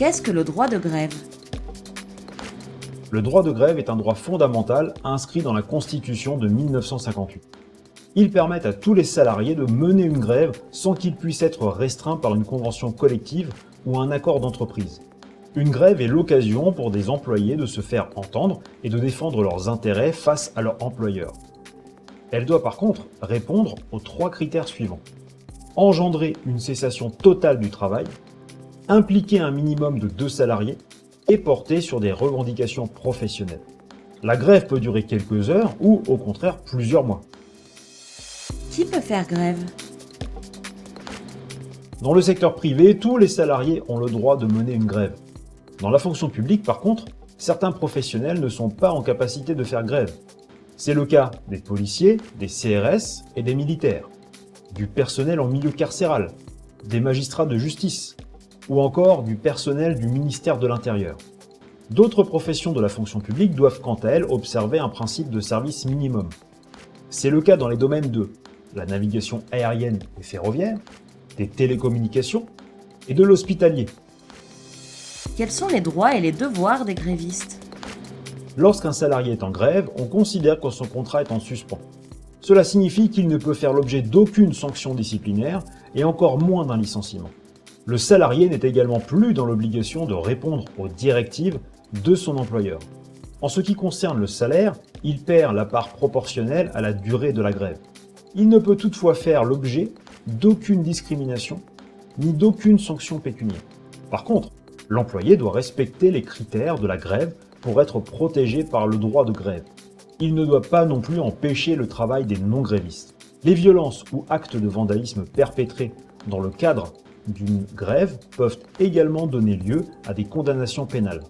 Qu'est-ce que le droit de grève? Le droit de grève est un droit fondamental inscrit dans la Constitution de 1958. Il permet à tous les salariés de mener une grève sans qu'il puisse être restreint par une convention collective ou un accord d'entreprise. Une grève est l'occasion pour des employés de se faire entendre et de défendre leurs intérêts face à leur employeur. Elle doit par contre répondre aux 3 critères suivants. Engendrer une cessation totale du travail, impliquer un minimum de 2 salariés et porter sur des revendications professionnelles. La grève peut durer quelques heures ou au contraire plusieurs mois. Qui peut faire grève? Dans le secteur privé, tous les salariés ont le droit de mener une grève. Dans la fonction publique, par contre, certains professionnels ne sont pas en capacité de faire grève. C'est le cas des policiers, des CRS et des militaires, du personnel en milieu carcéral, des magistrats de justice, ou encore du personnel du ministère de l'Intérieur. D'autres professions de la fonction publique doivent quant à elles observer un principe de service minimum. C'est le cas dans les domaines de la navigation aérienne et ferroviaire, des télécommunications et de l'hospitalier. Quels sont les droits et les devoirs des grévistes? Lorsqu'un salarié est en grève, on considère que son contrat est en suspens. Cela signifie qu'il ne peut faire l'objet d'aucune sanction disciplinaire et encore moins d'un licenciement. Le salarié n'est également plus dans l'obligation de répondre aux directives de son employeur. En ce qui concerne le salaire, il perd la part proportionnelle à la durée de la grève. Il ne peut toutefois faire l'objet d'aucune discrimination ni d'aucune sanction pécuniaire. Par contre, l'employé doit respecter les critères de la grève pour être protégé par le droit de grève. Il ne doit pas non plus empêcher le travail des non-grévistes. Les violences ou actes de vandalisme perpétrés dans le cadre d'une grève peuvent également donner lieu à des condamnations pénales.